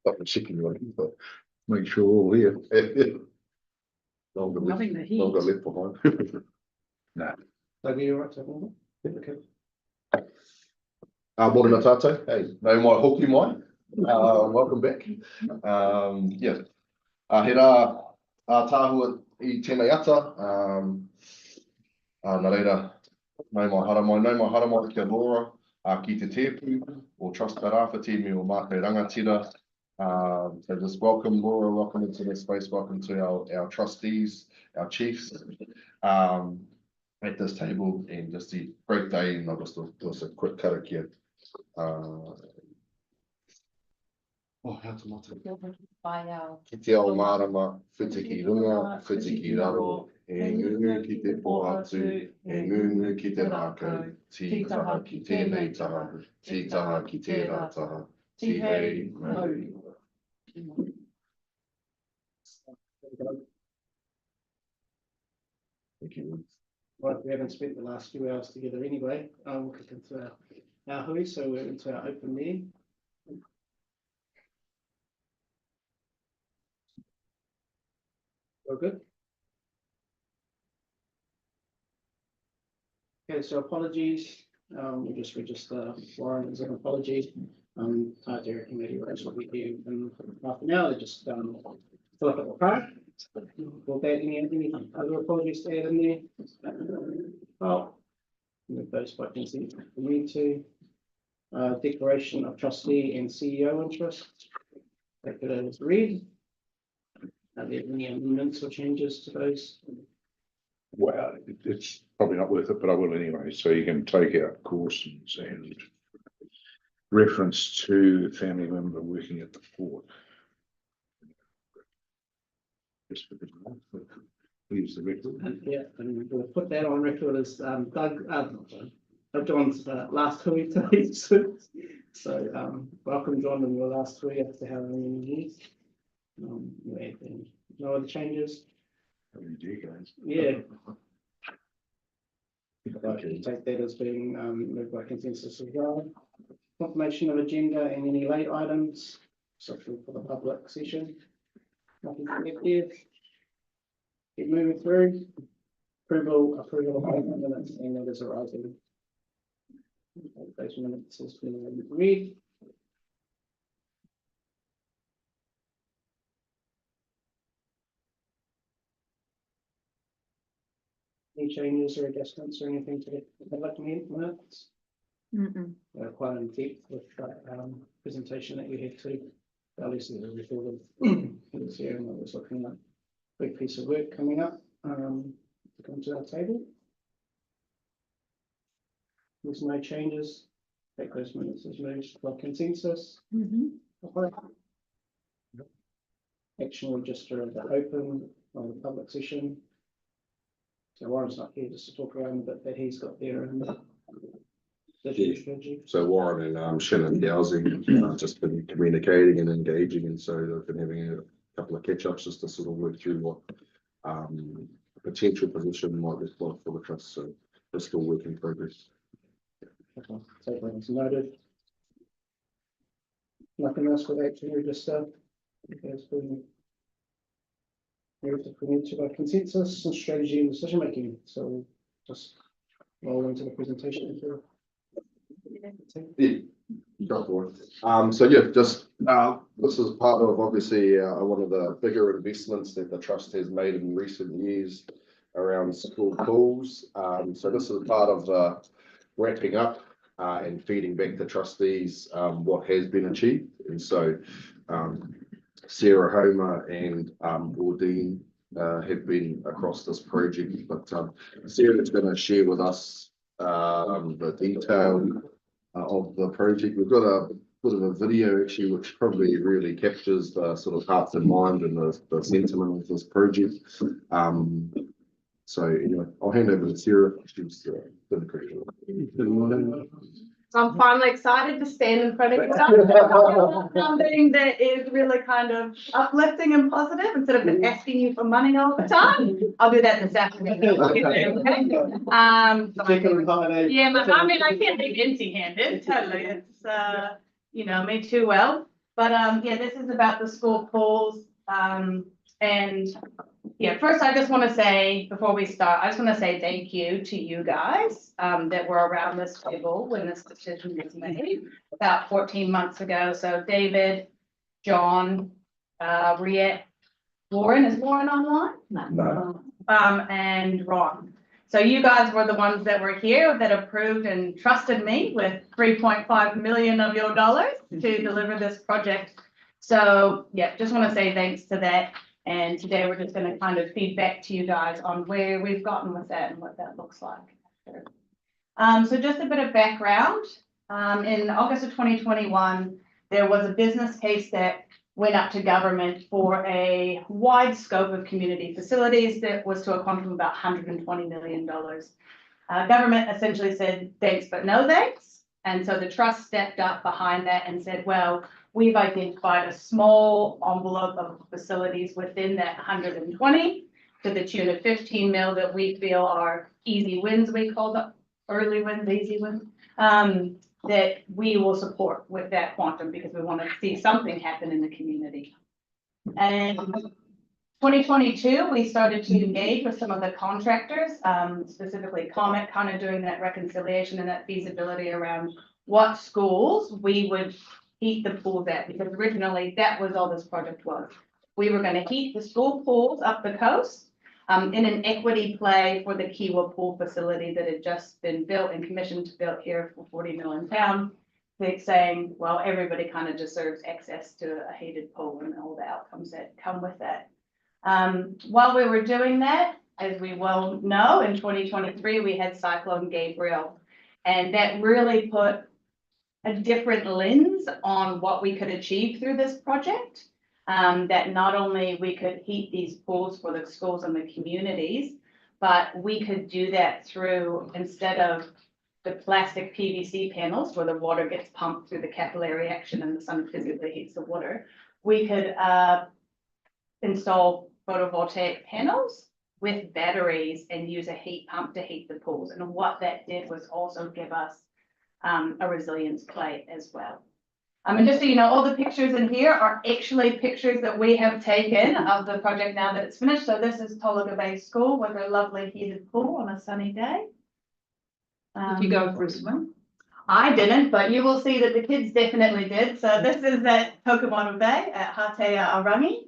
Something chicken running, but make sure we're all here. Loving the heat. Not got left behind. No. Are you all right to have one? Okay. Morning tato. Hey, no mai hoki mai. Welcome back. Yeah. He rā tāhua I tēnei ata. Nā reira, no mai hara mai kia Laura, ki te tepu, or Trust Tairāwhiti me o Mātai Rangatira. So just welcome Laura, welcome into this space, welcome to our trustees, our chiefs at this table, and just a great day, and I'll just do a quick karakia. How to mata. Ki te ao mārama, whiti ki runga, whiti ki raro, e ngungu ki te pōhatu, e ngungu ki te rākau, tītaha ki tēnei taha, tītaha ki tērā taha, tihei mauri. Thank you. Right, we haven't spent the last few hours together anyway. We'll kick into our hui, so we're into our open meeting. All good? Okay, so apologies. We'll just register Warren as an apology. Derek and Eddie Rose will be here in half an hour. They just fill up at the park. Will there any other apologies to add in there? Well, with those by consent, we need to declaration of trustee and CEO interest. Take it as read. Are there any amendments or changes to those? Well, it's probably not worth it, but I will anyway. So you can take out Corson's and reference to family member working at the port. Just for the leaves the record. Yeah, and we'll put that on record as Doug John's last hui today. So welcome John in your last hui after how many years. No other changes. How many decades? Yeah. Okay. Take that as being moved by consensus as well. Confirmation of agenda and any late items, especially for the public session. Nothing to get there. Keep moving through. Approval of open minutes and that is arising. Those minutes has been read. Any changes or adjustments or anything to the public minutes? Quite in depth with that presentation that you had to. At least the report of here, and I was looking at a big piece of work coming up to come to our table. There's no changes. Take those minutes as moved by consensus. Action register of the open on the public session. So Warren's not here just to talk around a bit that he's got there and So Warren and Shannon Dowsing just been communicating and engaging, and so they've been having a couple of catch-ups just to sort of work through what potential position might look like for the trust. So they're still work in progress. Okay, so that's noted. Nothing else with action register. Okay, it's been to by consensus and strategy and decision making. So just roll into the presentation. Yeah, go for it. So yeah, just this is part of obviously one of the bigger investments that the trust has made in recent years around school pools. So this is part of wrapping up and feeding back the trustees what has been achieved. And so Sarah Homer and Ordine have been across this project, but Sarah is going to share with us the detail of the project. We've got a bit of a video actually, which probably really captures the sort of heart and mind and the sentiment of this project. So anyway, I'll hand over to Sarah. She's been a great job. Good morning. I'm finally excited to stand in front of you. Something that is really kind of uplifting and positive instead of asking you for money all the time. I'll do that this afternoon. Yeah, I mean, I can't leave empty-handed. Totally, it's me too well. But yeah, this is about the school pools. And yeah, first I just want to say, before we start, I just want to say thank you to you guys that were around this table when this decision was made about 14 months ago. So David, John, Riette, Lauren, is Lauren online? No. And Ron. So you guys were the ones that were here that approved and trusted me with 3.5 million of your dollars to deliver this project. So yeah, just want to say thanks to that. And today we're just going to kind of feed back to you guys on where we've gotten with that and what that looks like. So just a bit of background. In August of 2021, there was a business case that went up to government for a wide scope of community facilities that was to a quantum of about $120 million. Government essentially said, thanks, but no thanks. And so the trust stepped up behind that and said, well, we've identified a small envelope of facilities within that 120 to the tune of 15 mil that we feel are easy wins, we call them early wins, easy wins, that we will support with that quantum because we want to see something happen in the community. And 2022, we started to engage with some of the contractors, specifically Comet, kind of doing that reconciliation and that feasibility around what schools we would heat the pools at, because originally that was all this project was. We were going to heat the school pools up the coast in an equity play for the Kiwa pool facility that had just been built and commissioned to build here for 40 mil in town. They're saying, well, everybody kind of deserves access to a heated pool and all the outcomes that come with that. While we were doing that, as we well know, in 2023, we had Cyclone Gabriel, and that really put a different lens on what we could achieve through this project. That not only we could heat these pools for the schools and the communities, but we could do that through, instead of the plastic PVC panels where the water gets pumped through the capillary action and the sun physically heats the water, we could install photovoltaic panels with batteries and use a heat pump to heat the pools. And what that did was also give us a resilience play as well. And just so you know, all the pictures in here are actually pictures that we have taken of the project now that it's finished. So this is Tolaga Bay School with a lovely heated pool on a sunny day. Did you go for a swim? I didn't, but you will see that the kids definitely did. So this is at Tokomono Bay at Tairāwhiti.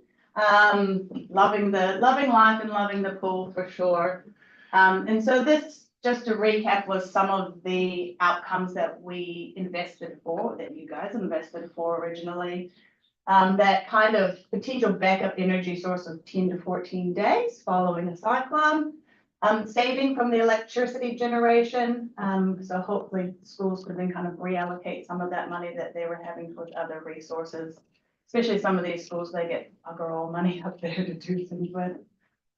Loving life and loving the pool for sure. And so this, just to recap, was some of the outcomes that we invested for, that you guys invested for originally. That kind of potential backup energy source of 10 to 14 days following a cyclone. Saving from the electricity generation. So hopefully schools could then kind of reallocate some of that money that they were having towards other resources. Especially some of these schools, they get bugger all money up there to do things with.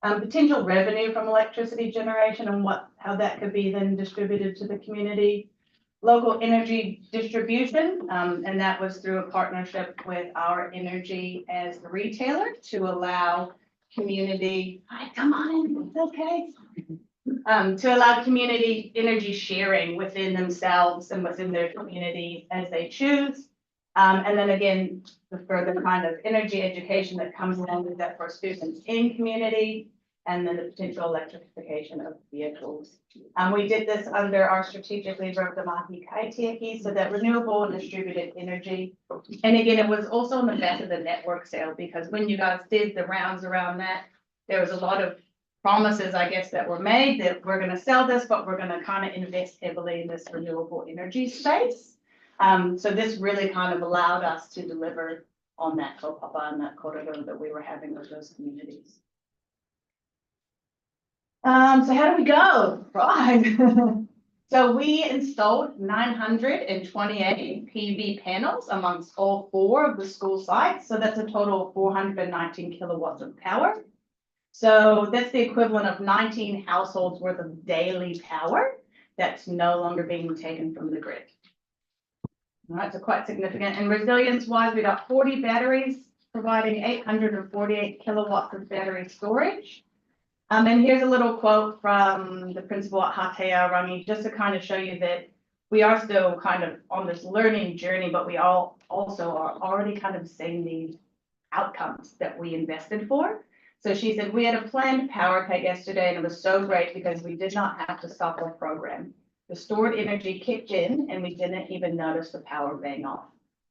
Potential revenue from electricity generation and how that could be then distributed to the community. Local energy distribution, and that was through a partnership with Our Energy as the retailer to allow community, hi, come on in, it's okay. To allow community energy sharing within themselves and within their community as they choose. And then again, the further kind of energy education that comes along with that for students in community, and then the potential electrification of vehicles. We did this under our strategic lever of the Mahi Kaitiaki, so that renewable and distributed energy. And again, it was also on the back of the network sale, because when you guys did the rounds around that, there was a lot of promises, I guess, that were made that we're going to sell this, but we're going to kind of invest heavily in this renewable energy space. So this really kind of allowed us to deliver on that kaupapa and that korero that we were having with those communities. So how do we go? Right. So we installed 928 PV panels amongst all 4 of the school sites. So that's a total of 419 kilowatts of power. So that's the equivalent of 19 households worth of daily power that's no longer being taken from the grid. All right, so quite significant. And resilience-wise, we got 40 batteries providing 848 kilowatts of battery storage. And here's a little quote from the principal at Tairāwhiti, just to kind of show you that we are still kind of on this learning journey, but we all also are already kind of seeing the outcomes that we invested for. So she said, we had a planned power cut yesterday and it was so great because we did not have to stop our program. The stored energy kicked in and we didn't even notice the power being off.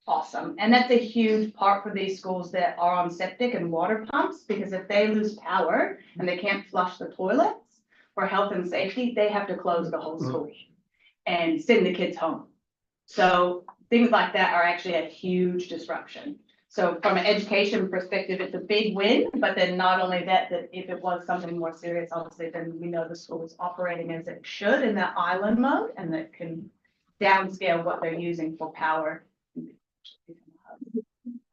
Awesome. And that's a huge part for these schools that are on septic and water pumps, because if they lose power and they can't flush the toilets for health and safety, they have to close the whole school and send the kids home. So things like that are actually a huge disruption. So from an education perspective, it's a big win, but then not only that, that if it was something more serious, obviously, then we know the school is operating as it should in that island mode and that can downscale what they're using for power.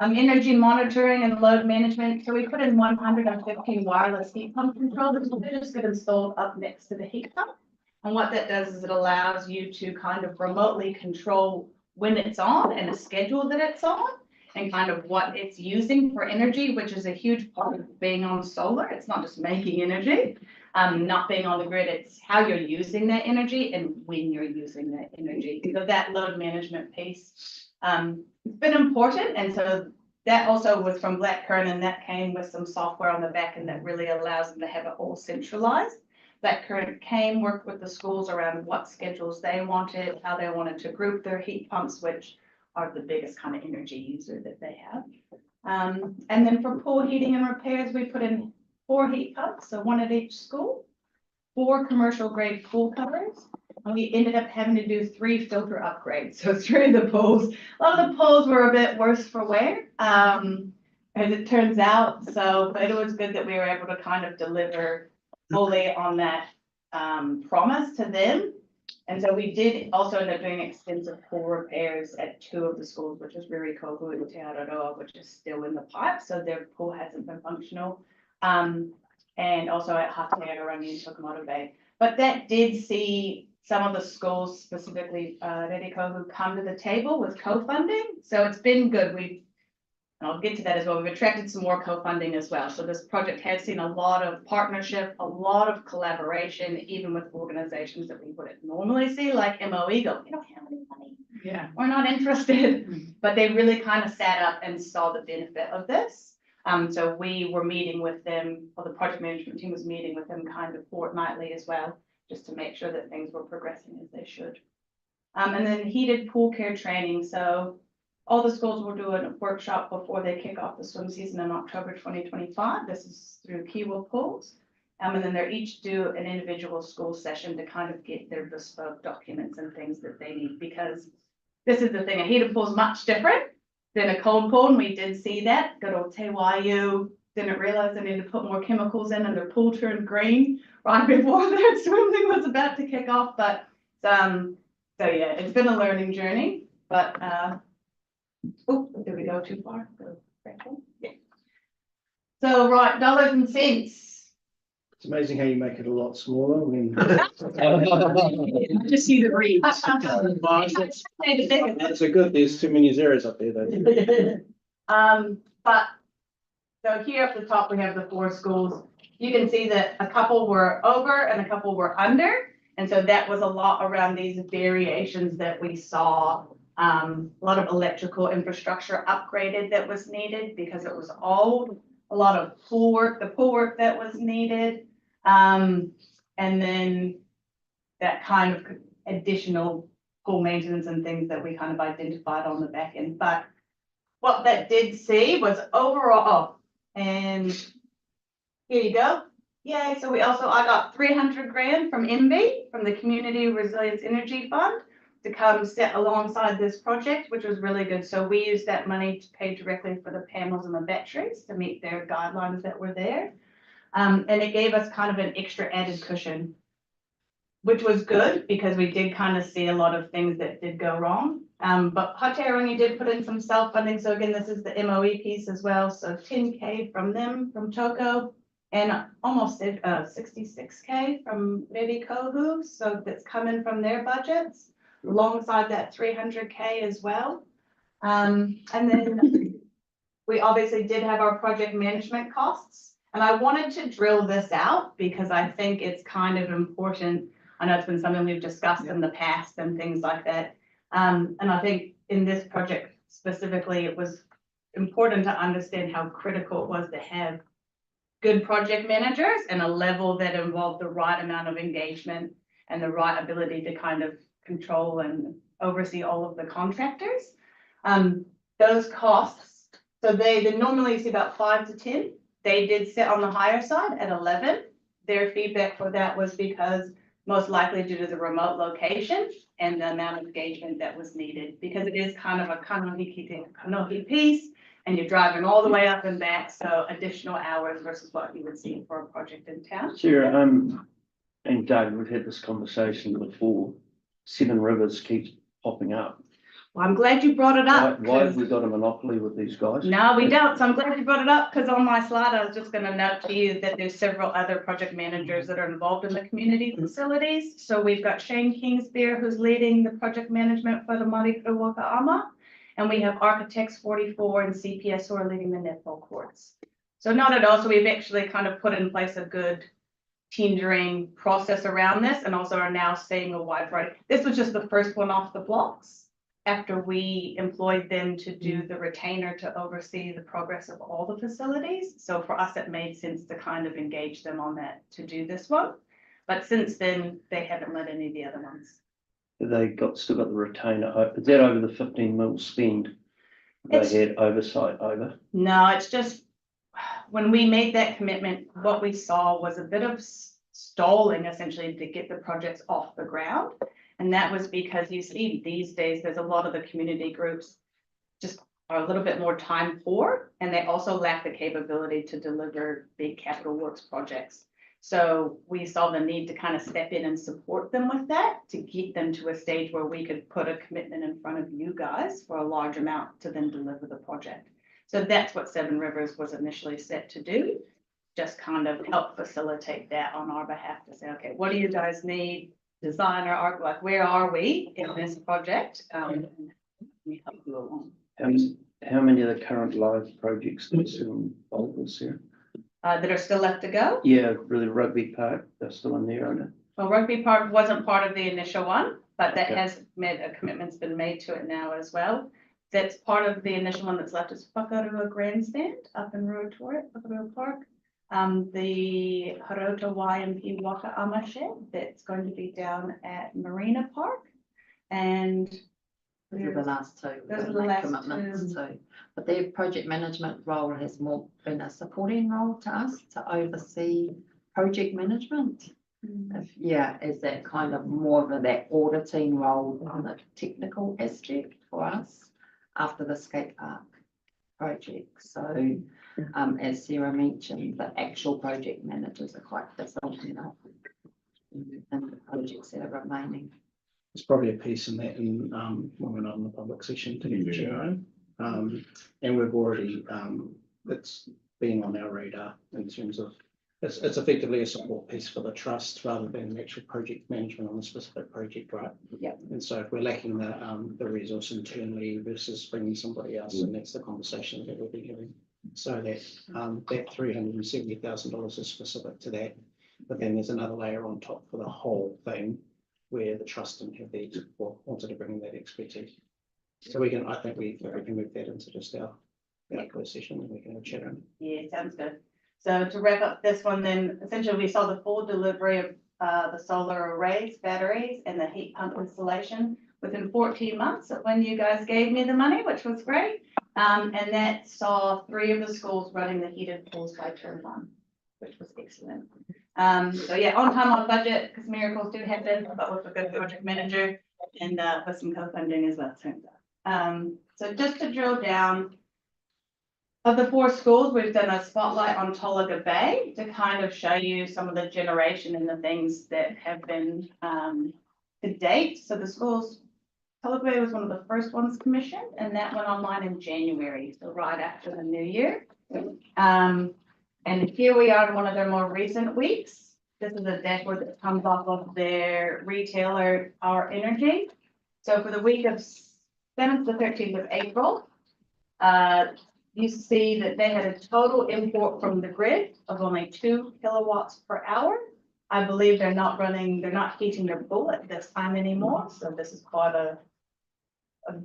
Energy monitoring and load management. So we put in 115 wireless heat pump controllers. They just get installed up next to the heat pump. And what that does is it allows you to kind of remotely control when it's on and the schedule that it's on and kind of what it's using for energy, which is a huge part of being on solar. It's not just making energy, not being on the grid, it's how you're using that energy and when you're using that energy. So that load management piece, it's been important. And so that also was from Blackcurrant, and that came with some software on the back end that really allows them to have it all centralized. Blackcurrant came, worked with the schools around what schedules they wanted, how they wanted to group their heat pumps, which are the biggest kind of energy user that they have. And then for pool heating and repairs, we put in 4 heat pumps, so 1 at each school, 4 commercial grade pool covers. And we ended up having to do 3 filter upgrades. So 3 of the pools, a lot of the pools were a bit worse for wear, as it turns out. So, but it was good that we were able to kind of deliver fully on that promise to them. And so we did also end up doing extensive pool repairs at 2 of the schools, which is Ririkohu and Tairāwhiti, which is still in the pipe. So their pool hasn't been functional. And also at Tairāwhiti and Tukumoto Bay. But that did see some of the schools, specifically Ririkohu, come to the table with co-funding. So it's been good. I'll get to that as well. We've attracted some more co-funding as well. So this project has seen a lot of partnership, a lot of collaboration, even with organizations that we wouldn't normally see, like MOE go, we don't have any money. Yeah. We're not interested. But they really kind of sat up and saw the benefit of this. So we were meeting with them, or the project management team was meeting with them kind of fortnightly as well, just to make sure that things were progressing as they should. And then heated pool care training. So all the schools will do a workshop before they kick off the swim season in October 2025. This is through Kiwa Pools. And then they're each do an individual school session to kind of get their bespoke documents and things that they need, because this is the thing, a heated pool is much different than a cold pool, and we did see that. Good old Tairāwhiti didn't realize they needed to put more chemicals in and their pool turned green right before their swimming was about to kick off. But so yeah, it's been a learning journey, but oh, did we go too far? Yeah. So right, dollars and cents. It's amazing how you make it a lot smaller. I mean, Just see the reach. that's a good, there's too many zeros up there though. But so here at the top, we have the 4 schools. You can see that a couple were over and a couple were under. And so that was a lot around these variations that we saw. A lot of electrical infrastructure upgraded that was needed because it was old. A lot of pool work, the pool work that was needed. And then that kind of additional pool maintenance and things that we kind of identified on the back end. But what that did see was overall, and here you go. Yay. So I got 300 grand from MB, from the Community Resilience Energy Fund, to come sit alongside this project, which was really good. So we used that money to pay directly for the panels and the batteries to meet their guidelines that were there. And it gave us kind of an extra added cushion, which was good because we did kind of see a lot of things that did go wrong. But Tairāwhiti did put in some self-funding. So again, this is the MOE piece as well. So 10K from them, from Toko, and almost 66K from Ririkohu. So that's coming from their budgets, alongside that 300K as well. And then we obviously did have our project management costs. And I wanted to drill this out because I think it's kind of important. I know it's been something we've discussed in the past and things like that. And I think in this project specifically, it was important to understand how critical it was to have good project managers and a level that involved the right amount of engagement and the right ability to kind of control and oversee all of the contractors. Those costs, so they normally see about 5 to 10. They did sit on the higher side at 11. Their feedback for that was because most likely due to the remote location and the amount of engagement that was needed, because it is kind of a kanohi piece, and you're driving all the way up and back, so additional hours versus what you would see for a project in town. Sarah, and Doug, we've had this conversation before. Seven Rivers keeps popping up. Well, I'm glad you brought it up. Why have we got a monopoly with these guys? No, we don't. So I'm glad you brought it up, because on my slide, I was just gonna note to you that there's several other project managers that are involved in the community facilities. So we've got Shane Kingsbeer, who's leading the project management for the Mariko Wakaama. And we have Architects 44 and CPS who are leading the netball courts. So not at all. So we've actually kind of put in place a good tendering process around this, and also are now seeing a wide variety. This was just the first one off the blocks, after we employed them to do the retainer to oversee the progress of all the facilities. So for us, it made sense to kind of engage them on that to do this one. But since then, they haven't led any of the other ones. They still got the retainer. Is that over the 15 mil spend? They had oversight over. No, it's just, when we made that commitment, what we saw was a bit of stalling essentially to get the projects off the ground. And that was because you see these days, there's a lot of the community groups just are a little bit more time poor, and they also lack the capability to deliver big capital works projects. So we saw the need to kind of step in and support them with that, to get them to a stage where we could put a commitment in front of you guys for a large amount to then deliver the project. So that's what Seven Rivers was initially set to do, just kind of help facilitate that on our behalf to say, okay, what do you guys need? Design or art, like where are we in this project? We help you along. How many of the current live projects are still involved this year? That are still left to go? Yeah, really Rugby Park, they're still in there, aren't they? Well, Rugby Park wasn't part of the initial one, but that Okay. has made a commitment's been made to it now as well. That's part of the initial one that's left is Whakarua Grandstand up in Whakarua Park. The Harota YMP Wakaama shed that's going to be down at Marina Park. And Those are the last two. Those are We've the made last commitments two. to. But their project management role has more been a supporting role to us to oversee project management. Is that kind of more of that auditing role on the technical aspect for us after the skate park project. So, as Sarah mentioned, the actual project managers are quite different, and the projects that are remaining. There's probably a piece in that when we're not in the public session to get you know. And we've already, it's been on our radar in terms of, it's effectively a support piece for the trust rather than the actual project management on a specific project, right? Yep. And so if we're lacking the resource internally versus bringing somebody else, and that's the conversation that we'll be having. So that $370,000 is specific to that, but then there's another layer on top for the whole thing, where the trust didn't have the, or wanted to bring in that expertise. So we can, I think we can move that into just our closed session, and we can have a chat on it. Yeah, sounds good. So to wrap up this one, then essentially we saw the full delivery of the solar arrays, batteries, and the heat pump installation within 14 months of when you guys gave me the money, which was great. And that saw 3 of the schools running the heated pools by term 1, which was excellent. So yeah, on time, on budget, because miracles do happen, but with a good project manager and with some co-funding as well. So just to drill down, of the 4 schools, we've done a spotlight on Tolaga Bay to kind of show you some of the generation and the things that have been to date. So the schools, Tolaga Bay was one of the first ones commissioned, and that went online in January, so right after the new year. And here we are in one of their more recent weeks. This is a dashboard that comes off of their retailer, Our Energy. So for the week of 7th to 13th of April, you see that they had a total import from the grid of only 2 kilowatts per hour. I believe they're not heating their pool at this time anymore, so this is quite a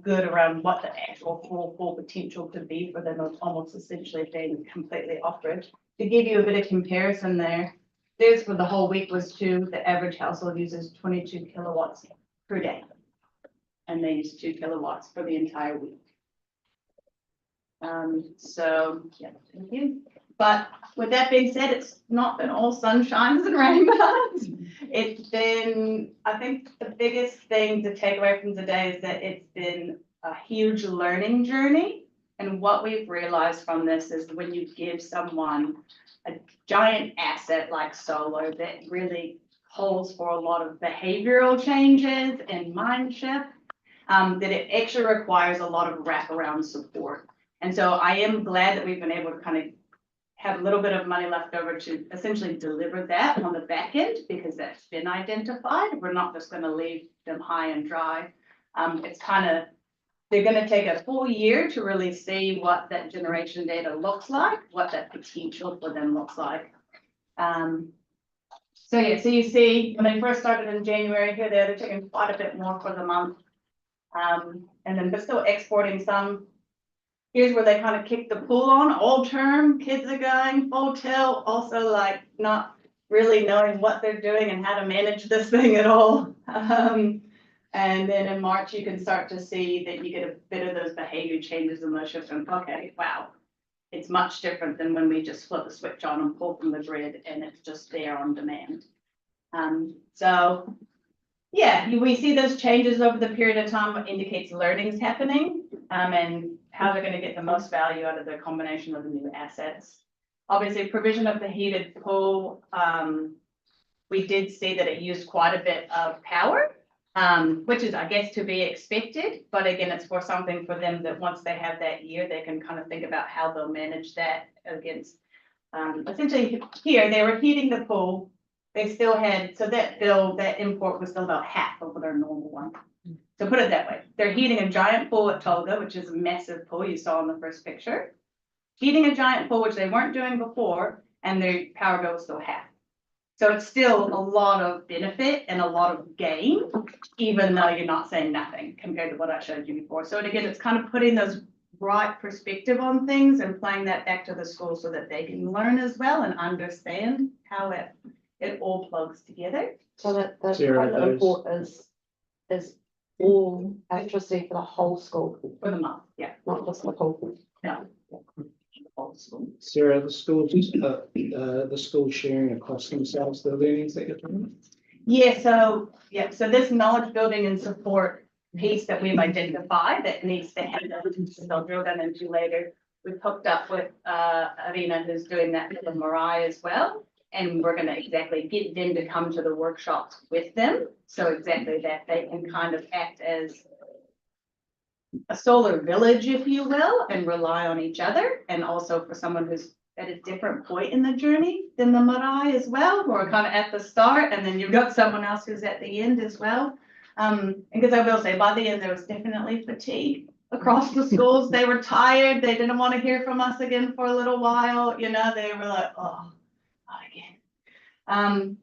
good around what the actual full potential could be for them, of almost essentially being completely off grid. To give you a bit of comparison there, theirs for the whole week was the average household uses 22 kilowatts per day. And they use 2 kilowatts for the entire week. So, yeah, thank you. But with that being said, it's not been all sunshines and rainbows. It's been, I think the biggest thing to take away from today is that it's been a huge learning journey. And what we've realized from this is when you give someone a giant asset like solar that really calls for a lot of behavioral changes and mind shift, that it actually requires a lot of wraparound support. And so I am glad that we've been able to kind of have a little bit of money left over to essentially deliver that on the back end, because that's been identified. We're not just going to leave them high and dry. It's kind of, they're going to take a full year to really see what that generation data looks like, what that potential for them looks like. So yeah, so you see when they first started in January here, they're taking quite a bit more for the month. And then they're still exporting some. Here's where they kind of kick the pool on all term. Kids are going full tilt, also like not really knowing what they're doing and how to manage this thing at all. And then in March, you can start to see that you get a bit of those behavior changes in those shifts. And okay, wow, it's much different than when we just flip the switch on and pull from the grid and it's just there on demand. So yeah, we see those changes over the period of time, what indicates learning's happening, and how they're going to get the most value out of the combination of the new assets. Obviously, provision of the heated pool, we did see that it used quite a bit of power, which is, I guess, to be expected. But again, it's for something for them that once they have that year, they can kind of think about how they'll manage that against, essentially here, they were heating the pool. They still had, so that bill, that import was still about half of their normal one. So put it that way, they're heating a giant pool at Tolga, which is a massive pool you saw in the first picture. Heating a giant pool, which they weren't doing before, and their power bill was still half. So it's still a lot of benefit and a lot of gain, even though you're not saying nothing compared to what I showed you before. So again, it's kind of putting those right perspective on things and playing that back to the school so that they can learn as well and understand how it all plugs together. So that the Zero total those. import is all electricity for the whole school, For the month, yeah. not just the pool. No. Whole school. Sarah, the schools sharing across themselves, the learnings that you're doing? Yeah, so this knowledge building and support piece that we've identified that needs to happen, I'll drill down into later. We've hooked up with Arena, who's doing that for Mariah as well. And we're gonna exactly get them to come to the workshops with them. So exactly that they can kind of act as a solar village, if you will, and rely on each other. And also for someone who's at a different point in the journey than the Marae as well, who are kind of at the start, and then you've got someone else who's at the end as well. Because I will say by the end, there was definitely fatigue across the schools. They were tired. They didn't want to hear from us again for a little while. You know, they were like, oh, not again. I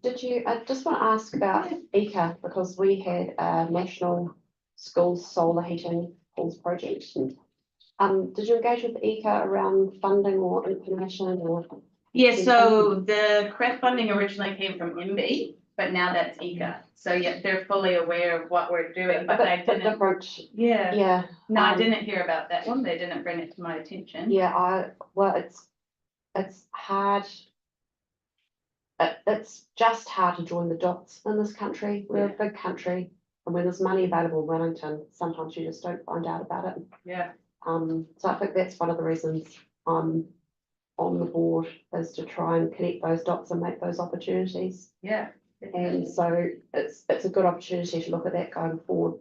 just want to ask about ECA, because we had a national school solar heating pools project. Did you engage with ECA around funding or information or? Yeah, so the CREF funding originally came from MB, but now that's ECA. So yeah, they're fully aware of what we're doing, but they didn't. Different, Yeah, yeah. no, I didn't hear about that one. They didn't bring it to my attention. Yeah, it's hard. It's just hard to join the dots in this country. We're a big country, and when there's money available in Wellington, sometimes you just don't find out about it. Yeah. So I think that's one of the reasons I'm on the board, is to try and connect those dots and make those opportunities. Yeah. And so it's a good opportunity to look at that going forward.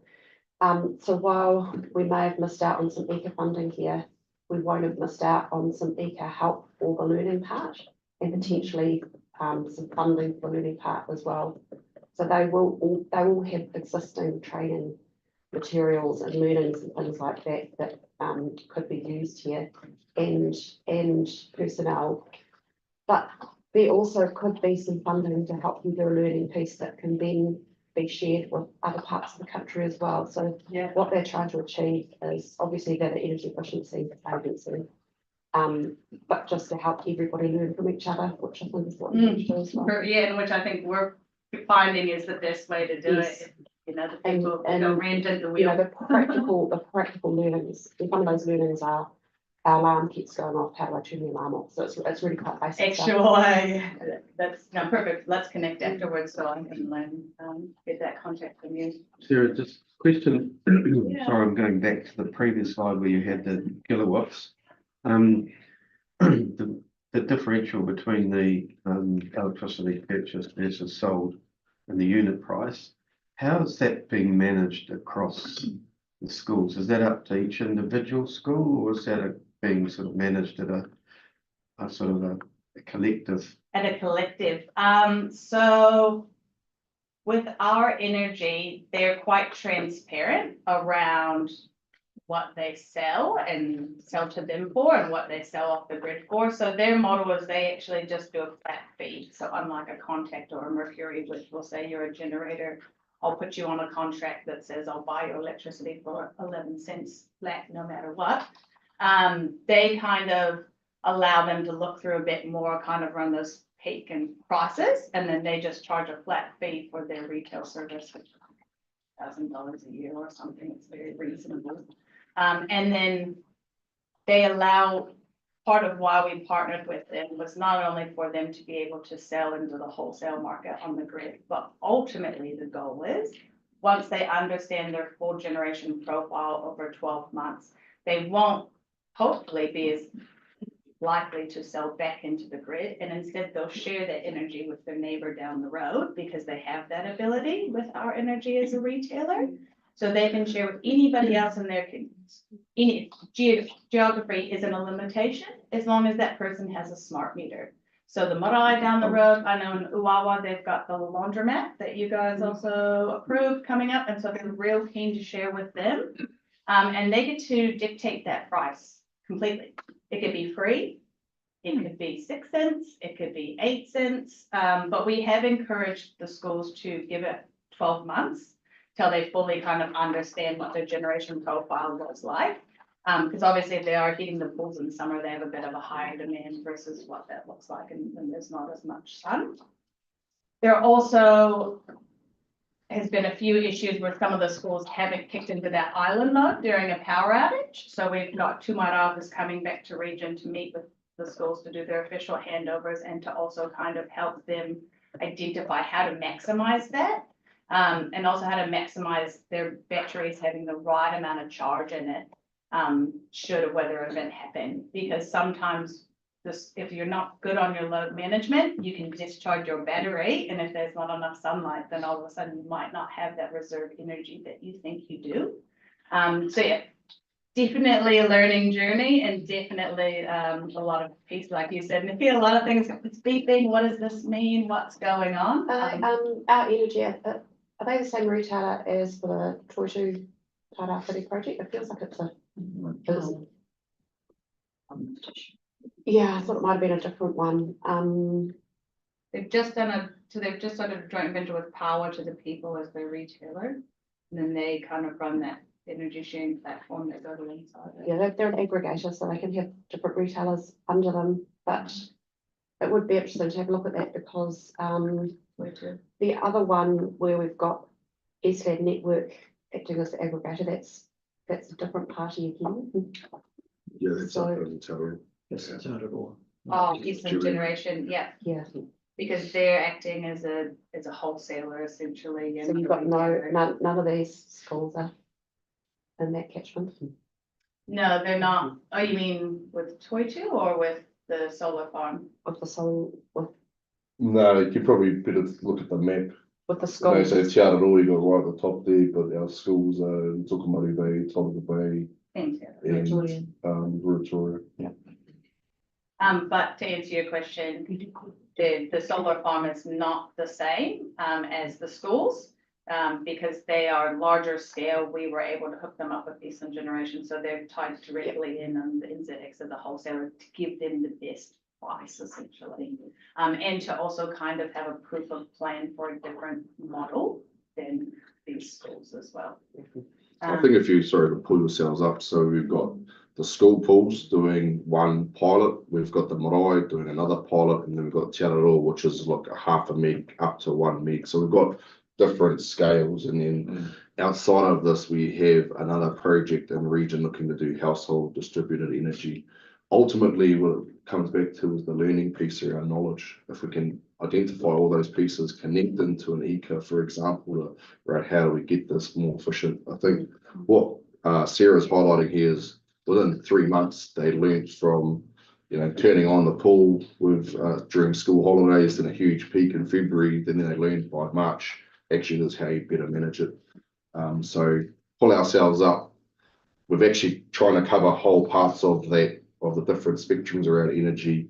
So while we may have missed out on some ECA funding here, we won't have missed out on some ECA help for the learning part, and potentially some funding for the learning part as well. So they will have existing training materials and learnings and things like that could be used here, and personnel. But there also could be some funding to help you do a learning piece that can then be shared with other parts of the country as well. So Yeah. what they're trying to achieve is obviously that energy efficiency agency. But just to help everybody learn from each other, which I think is what we need to do as well. Yeah, and which I think we're finding is the best way to do Yes. it. You know, the And- people and, don't reinvent the You wheel. know, the practical learnings, and some of those learnings are, our alarm keeps going off, how do I turn the alarm off? So it's really quite basic stuff. Extra way. That's no perfect. Let's connect afterwards so I can learn, get that contact from you. Sarah, just question, sorry, I'm going back to the previous slide where you had the kilowatts. The differential between the electricity purchased versus sold and the unit price, how is that being managed across the schools? Is that up to each individual school, or is that being sort of managed at a sort of a collective? At a collective, so with our energy, they're quite transparent around what they sell and sell to them for and what they sell off the grid for. So their model is they actually just do a flat fee. So unlike a Contact or a Mercury, which will say you're a generator, I'll put you on a contract that says I'll buy your electricity for 11 cents flat no matter what. They kind of allow them to look through a bit more, kind of run those peak and prices, and then they just charge a flat fee for their retail service, which is $1,000 a year or something. It's very reasonable. And then they allow, part of why we partnered with them was not only for them to be able to sell into the wholesale market on the grid, but ultimately the goal is once they understand their full generation profile over 12 months, they won't hopefully be as likely to sell back into the grid, and instead they'll share that energy with their neighbor down the road because they have that ability with our energy as a retailer. So they can share with anybody else in their any geography isn't a limitation as long as that person has a smart meter. So the marae down the road, I know in Uawa, they've got the laundromat that you guys also approved coming up, and so they're real keen to share with them. And they get to dictate that price completely. It could be free, it could be 6 cents, it could be 8 cents, but we have encouraged the schools to give it 12 months till they fully kind of understand what their generation profile looks like. Because obviously if they are heating the pools in summer, they have a bit of a higher demand versus what that looks like and there's not as much sun. There also has been a few issues where some of the schools haven't kicked into that island mode during a power outage. So we've got two officers coming back to region to meet with the schools to do their official handovers and to also kind of help them identify how to maximize that. And also how to maximize their batteries having the right amount of charge in it, should a weather event happen. Because sometimes if you're not good on your load management, you can discharge your battery, and if there's not enough sunlight, then all of a sudden you might not have that reserve energy that you think you do. So yeah, definitely a learning journey, and definitely a lot of peace, like you said. And I feel a lot of things, it's beeping, what does this mean, what's going on? Our energy, are they the same retailer as for the Toitu Tairāwhiti project? It feels like it's yeah, I thought it might have been a different one. They've just done a joint venture with Power to the People as their retailer. And then they kind of run that energy sharing platform that goes inside it. Yeah, they're an aggregator, so they can have different retailers under them, but it would be interesting to have a look at that because the other one where we've got EastLab Network acting as the aggregator, that's a different party again. Yeah, that's So- up in Tairāwhiti. Yes, it's out of order. Oh, Eastern Generation, yeah, Yeah, because they're acting as a wholesaler essentially. so and you've a got retailer. none of these schools are in that catchment. No, they're not. Oh, you mean with Toitu or with the solar farm? With the soul, No, you probably better look at the map. with the They schools. say Te Araroa, you got right at the top there, but our schools are in Tukamari Bay, Tolaga Bay, and Ruatoria. But to answer your question, the solar farm is not the same as the schools. Because they are larger scale, we were able to hook them up with Eastern Generation, so they're tied directly in on the NZX of the wholesaler to give them the best twice essentially. And to also kind of have a proof of plan for a different model than these schools as well. I think if you, sorry, to pull yourselves up, so we've got the school pools doing one pilot, we've got the marae doing another pilot, and then we've got Tairāwhiti, which is like a 0.5 meg up to 1 meg. So we've got different scales, and then outside of this, we have another project in the region looking to do household distributed energy. Ultimately, what it comes back to is the learning piece around knowledge. If we can identify all those pieces, connect into an eco, for example, around how do we get this more efficient. I think what Sarah's highlighting here is within 3 months, they learned from, you know, turning on the pool with during school holidays and a huge peak in February. Then they learned by March, actually, this is how you better manage it. So pull ourselves up. We've actually trying to cover whole parts of that, of the different spectrums around energy,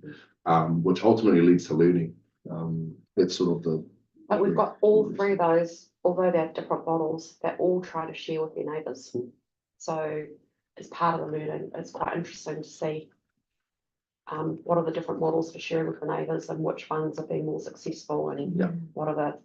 which ultimately leads to learning. That's sort of the. But we've got all three of those, although they're different models, they all try to share with their neighbours. So as part of the learning, it's quite interesting to see what are the different models for sharing with the neighbours and which ones have been more successful, and what are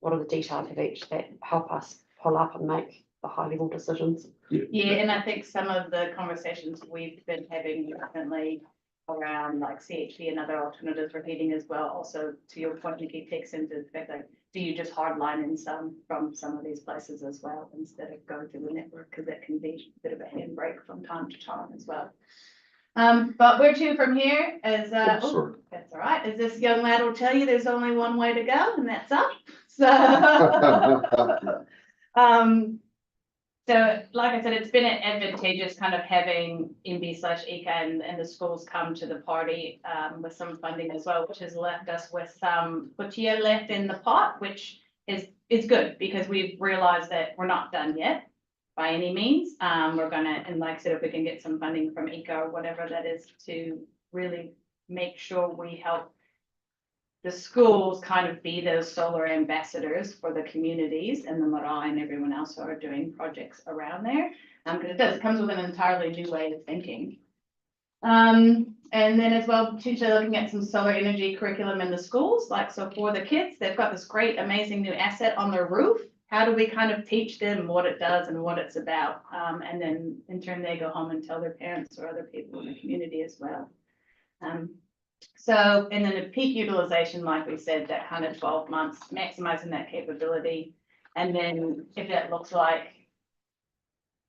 the details of each that help us pull up and make the high level decisions. Yeah, and I think some of the conversations we've been having recently around like CHP and other alternatives for heating as well, also to your point, Nikki, takes into the fact that do you just hardline in some from some of these places as well instead of going through the network, because that can be a bit of a handbrake from time to time as well. But where to from here is that's all right, as this young lad will tell you, there's only one way to go, and that's up. So like I said, it's been advantageous kind of having MB/ECA and the schools come to the party with some funding as well, which has left us with some putia left in the pot, which is good because we've realized that we're not done yet by any means. We're gonna, and like I said, if we can get some funding from ECA or whatever that is to really make sure we help the schools kind of be those solar ambassadors for the communities and the marae and everyone else who are doing projects around there. Because it comes with an entirely new way of thinking. And then as well, potentially looking at some solar energy curriculum in the schools, like so for the kids, they've got this great, amazing new asset on their roof. How do we kind of teach them what it does and what it's about? And then in turn, they go home and tell their parents or other people in the community as well. So, and then the peak utilization, like we said, that kind of 12 months, maximizing that capability. And then if that looks like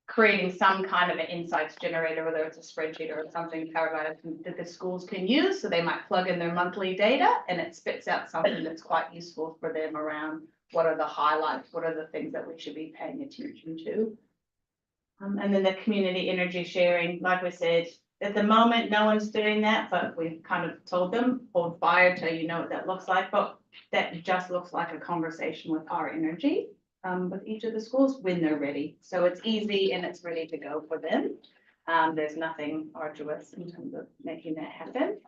creating some kind of an insights generator, whether it's a spreadsheet or something that the schools can use. So they might plug in their monthly data and it spits out something that's quite useful for them around what are the highlights, what are the things that we should be paying attention to. And then the community energy sharing, like we said, at the moment, no one's doing that, but we've kind of told them, hold fire till you know what that looks like. But that just looks like a conversation with our energy with each of the schools when they're ready. So it's easy and it's ready to go for them. There's nothing arduous in terms of making that happen.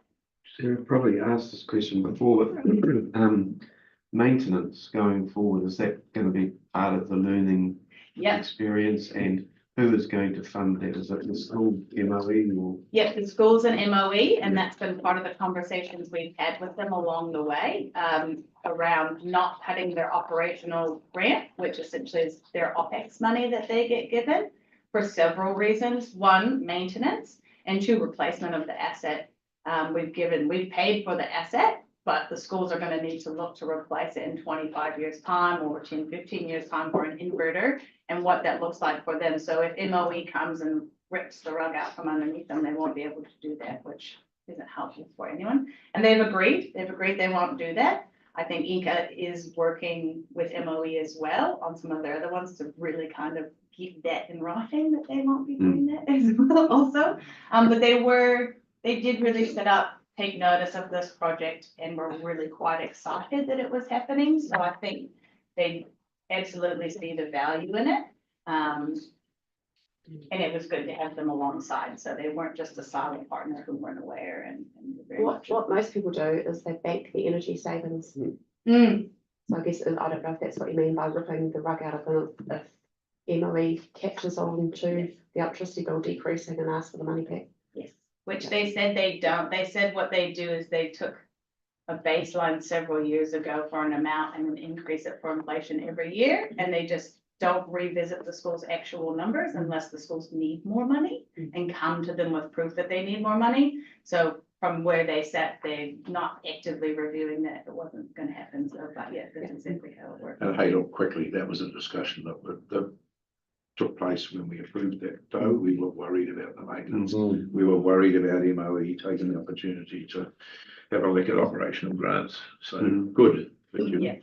Sarah probably asked this question before, but maintenance going forward, is that going to be part of the learning experience, and who is going to fund that? Is it the school MOE or? Yep, the schools and MOE, and that's been part of the conversations we've had with them along the way around not cutting their operational grant, which essentially is their OPEX money that they get given for several reasons. One, maintenance, and two, replacement of the asset. We've paid for the asset, but the schools are going to need to look to replace it in 25 years time or 10, 15 years time for an inverter and what that looks like for them. So if MOE comes and rips the rug out from underneath them, they won't be able to do that, which isn't helpful for anyone. And they've agreed they won't do that. I think ECA is working with MOE as well on some of their other ones to really kind of keep that in writing that they won't be doing that as well also. But they did really take notice of this project and were really quite excited that it was happening. So I think they absolutely see the value in it. And it was good to have them alongside. So they weren't just a silent partner who weren't aware. And what most people do is they bank the energy savings. So I guess, I don't know if that's what you mean by ripping the rug out of them. If MOE catches on to the electricity bill decreasing and asks for the money back. Yes. which they said they don't. They said what they do is they took a baseline several years ago for an amount and then increase it for inflation every year, and they just don't revisit the school's actual numbers unless the schools need more money and come to them with proof that they need more money. So from where they sat, they're not actively reviewing that. It wasn't gonna happen, so, but yeah, that's exactly how it works. And hey, look, quickly, that was a discussion that took place when we approved that, though. We were worried about the maintenance. We were worried about MOE taking the opportunity to have a look at operational grants. So good. that you- Yeah.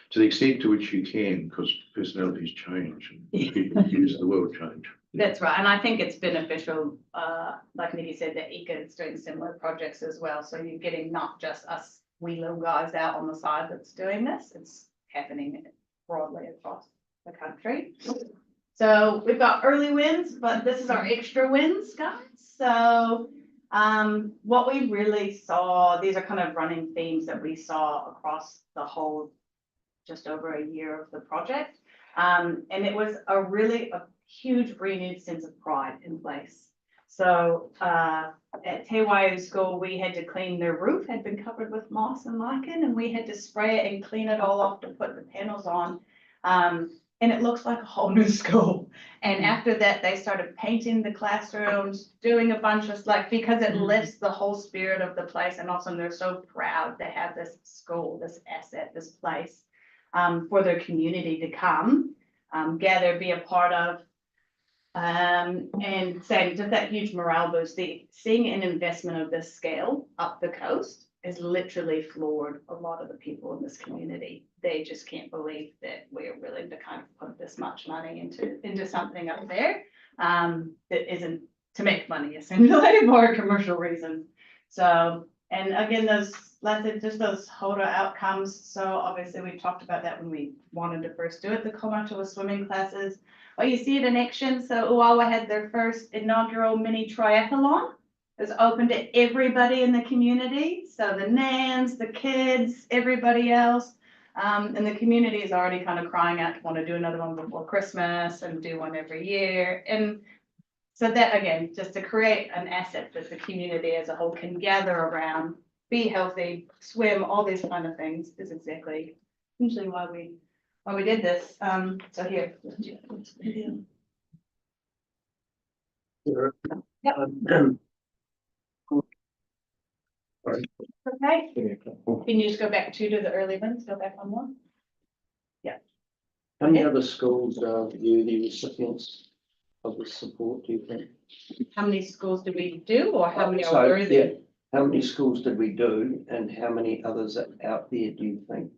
To the extent to which you can, because personalities change and people use the world change. That's right, and I think it's beneficial, like Nikki said, that ECA is doing similar projects as well, so you're getting not just us wee little guys out on the side that's doing this, it's happening broadly across the country. So we've got early wins, but this is our extra wins, guys, so what we really saw, these are kind of running themes that we saw across the whole, just over a year of the project, and it was a huge renewed sense of pride in place. So at Tairāwhiti school, we had to clean their roof, had been covered with moss and lichen, and we had to spray it and clean it all off to put the panels on. And it looks like a whole new school. And after that, they started painting the classrooms, doing a bunch of because it lifts the whole spirit of the place. And also they're so proud to have this school, this asset, this place for their community to come, gather, be a part of. And saying just that huge morale boost, seeing an investment of this scale up the coast has literally floored a lot of the people in this community. They just can't believe that we're willing to kind of put this much money into something up there that isn't to make money, essentially, for a commercial reason. So, and again, those holder outcomes. So obviously we talked about that when we wanted to first do it, the Kaumātua swimming classes. Well, you see it in action. So Uawa had their first inaugural mini triathlon. It was open to everybody in the community. So the nans, the kids, everybody else. And the community is already kind of crying out to want to do another one before Christmas and do one every year. And so that, again, just to create an asset that the community as a whole can gather around, be healthy, swim, all these kind of things is exactly usually why we did this. So here. Yep. Okay, can you just go back to the early ones, go back one more? How many other schools are you the recipients of the support, do you think? How many schools did we do, or how many So, are worthy? yeah, how many schools did we do and how many others are out there do you think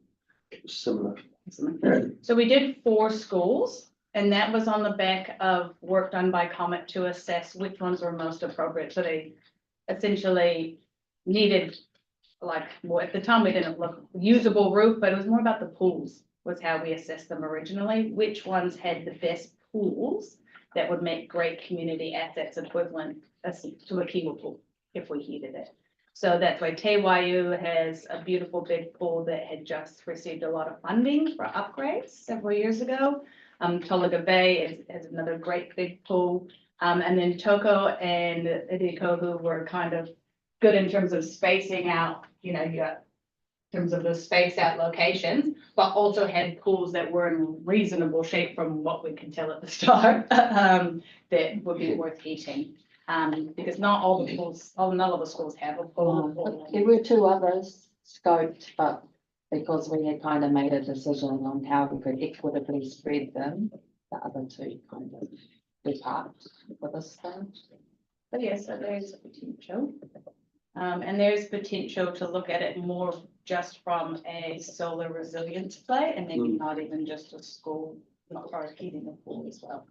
similar? So we did 4 schools, and that was on the back of work done by Comet to assess which ones were most appropriate. So they essentially needed, well, at the time we didn't look usable roof, but it was more about the pools was how we assessed them originally. Which ones had the best pools that would make great community assets equivalent to a kiwa pool if we heated it. So that's why Tairāwhiti has a beautiful big pool that had just received a lot of funding for upgrades several years ago. Tolaga Bay has another great big pool. And then Toko and Idikohu were kind of good in terms of spacing out, you got in terms of the space out locations, but also had pools that were in reasonable shape from what we could tell at the start, that would be worth heating. Because not all the pools, none of the schools have a pool. There were 2 others scoped, but because we had kind of made a decision on how we could equitably spread them, the other 2 kind of depart for this stage. But yeah, so there's potential. And there's potential to look at it more just from a solar resilience play, and maybe not even just a school, not for heating the pool as well.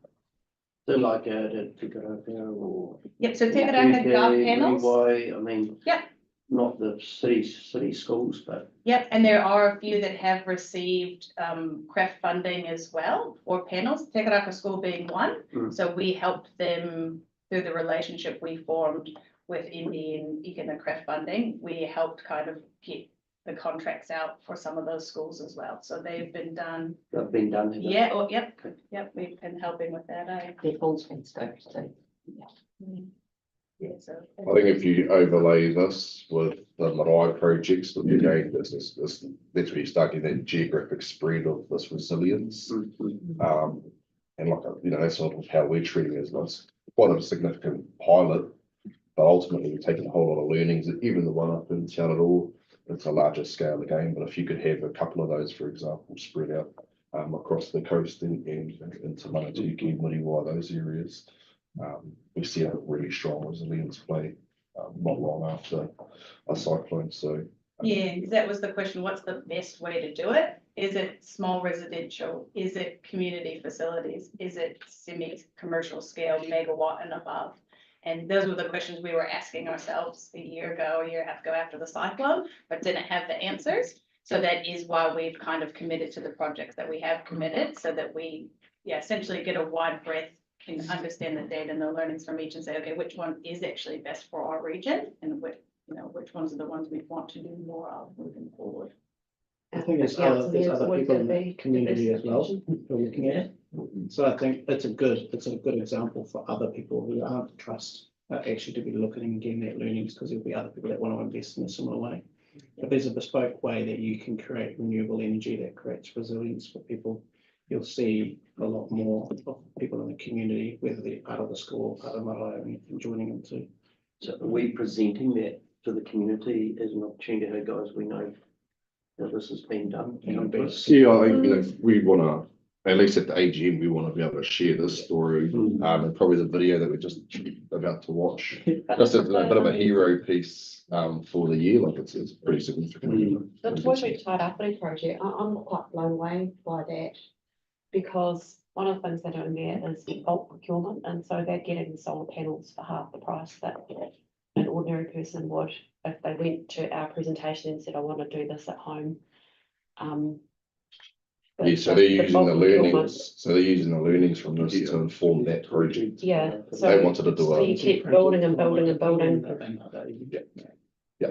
So like at Tairāwhiti or. Yep, so take it out and got panels. I mean. Yep. Not the city schools, but. Yep, and there are a few that have received craft funding as well, or panels, Tairāwhiti school being one. So we helped them through the relationship we formed with Indy and Econ craft funding. We helped kind of get the contracts out for some of those schools as well. So they've been done. They've been done. haven't they? Yeah, oh, yep, we've been helping with that. Their pools been scoped too. Mm. Yeah, so. I think if you overlay this with the Marae projects, that again, this, that's where you start getting that geographic spread of this resilience. And like, that's sort of how we're treating it as it's quite a significant pilot, but ultimately we're taking a whole lot of learnings, even the one up in Te Aroha, it's a larger scale again, but if you could have a couple of those, for example, spread out across the coast and into Manatuki, Muriwa, those areas, we see a really strong resilience play not long after a cyclone. So Yeah, 'cause that was the question, what's the best way to do it? Is it small residential? Is it community facilities? Is it semi-commercial scale, megawatt and above? And those were the questions we were asking ourselves a year and a half ago after the cyclone, but didn't have the answers. So that is why we've kind of committed to the projects that we have committed, so that we, essentially get a wide breadth, can understand the data and the learnings from each and say, okay, which one is actually best for our region and which ones are the ones we want to do more of moving forward. I think there's other people in the community as well who are looking at it. So I think it's a good example for other people who aren't trust actually to be looking and getting that learnings, because there'll be other people that want to invest in a similar way. But there's a bespoke way that you can create renewable energy that creates resilience for people. You'll see a lot more of people in the community, whether they're part of the school, part of Marae, and joining them too. So are we presenting that to the community as an opportunity, hey guys, we know that this has been done? yeah, I think we want to, at least at the AGM, we want to be able to share this story, and probably the video that we're just about to watch. Just a bit of a hero piece for the year, like it's pretty significant. The Tairāwhiti project, I'm quite blown away by that, because one of the things they're doing there is bulk procurement, and so they're getting solar panels for half the price that an ordinary person would if they went to our presentation and said, I want to do this at home. Yeah, so they're using the learnings from this to inform that project. Yeah, They so wanted to do so you it. keep building and building and building. Yeah.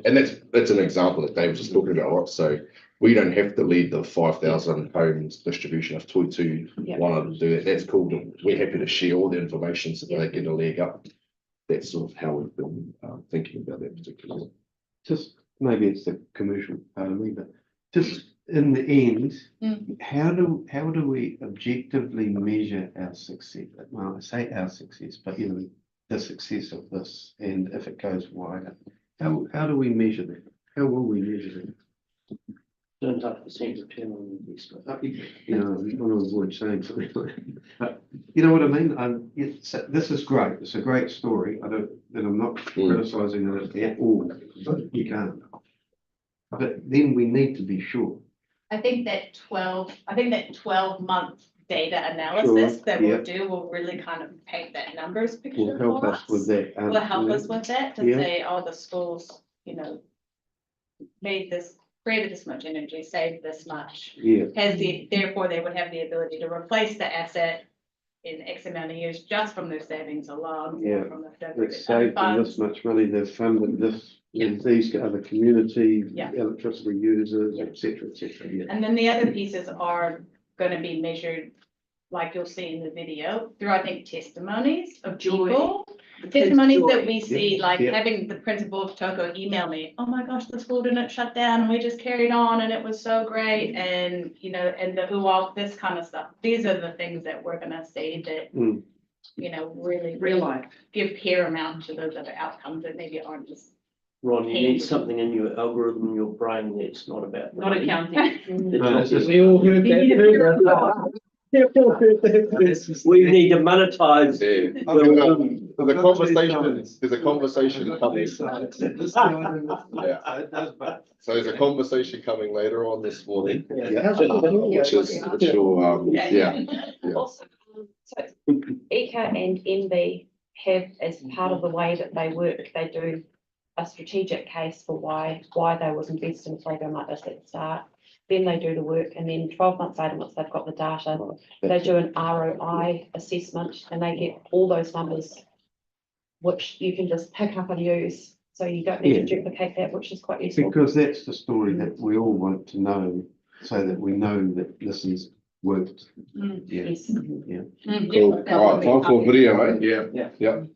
And that's an example that Dave was just talking about, right? So we don't have to lead the 5,000 homes distribution. If Toitu wanted to do that, that's cool. We're happy to share all the information so that they get a leg up. That's sort of how we've been thinking about that particularly. Just maybe it's the commercial part of me, but just in the end, how do we objectively measure our success? Well, I say our success, but the success of this, and if it goes wider, how do we measure that? How will we measure that? 2.5% return on investment. I want to avoid saying something like that. But you know what I mean? This is great. It's a great story. And I'm not criticizing it at all, but you can't. But then we need to be sure. I think that 12-month data analysis that we'll do will really kind of paint that numbers picture Will help for us with that. Will help us with that to say, oh, the schools, created this much energy, saved this much. Yeah. Therefore they would have the ability to replace the asset in X amount of years just from their savings alone. Yeah. From the It's saved them this much money. They've funded this. These other community electricity users, etc., etc. Yeah. And then the other pieces are going to be measured, like you'll see in the video, through I think testimonies of people. Testimonies that we see, like having the principal of Toko email me, oh my gosh, the school didn't shut down and we just carried on and it was so great, and and the this kind of stuff. These are the things that we're gonna see that really Real life. give paramount to those other outcomes that maybe aren't just Ron, you need something in your algorithm in your brain that's not about Not money. accounting. It's not- We all heard that. We need to monetize. There's a conversation coming. So there's a conversation coming later on this morning, which will, Also, so ECA and MB have, as part of the way that they work, they do a strategic case for why they would invest in a program like this at the start. Then they do the work, and then 12 months later, once they've got the data, they do an ROI assessment, and they get all those numbers, which you can just pick up and use. So you don't need to duplicate that, which is quite useful. Because that's the story that we all want to know, so that we know that this is worked. Yeah. Yes. Yeah. Cool. All right, time for video, eh? Yeah. Yep.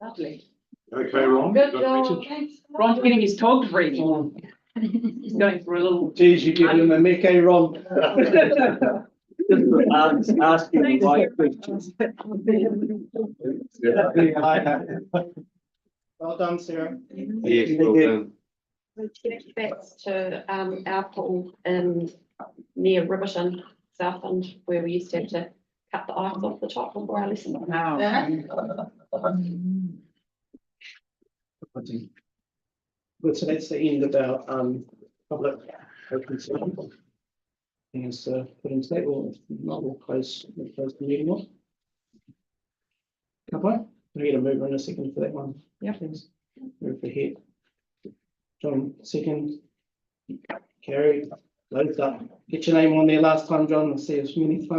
Lovely. Okay, Ron. Good got a job. message? Thanks. Ron's getting his togs ready. He's going for a little. Geez, you give him a Mickey, Ron. Asking the right questions. Yeah. Well done, Sarah. Yes, well done. That's to, our pool in near Riverton, South End, where we used to have to cut the ice off the top before our lesson. Good, so that's the end of our, public open session. Things, put into that, or if not, we'll close the meeting off. Come on, we need a mover in a second for that one. Yeah. Please. Move ahead. John, second. Carrie, loads up. Get your name on there last time, John, and see as many times.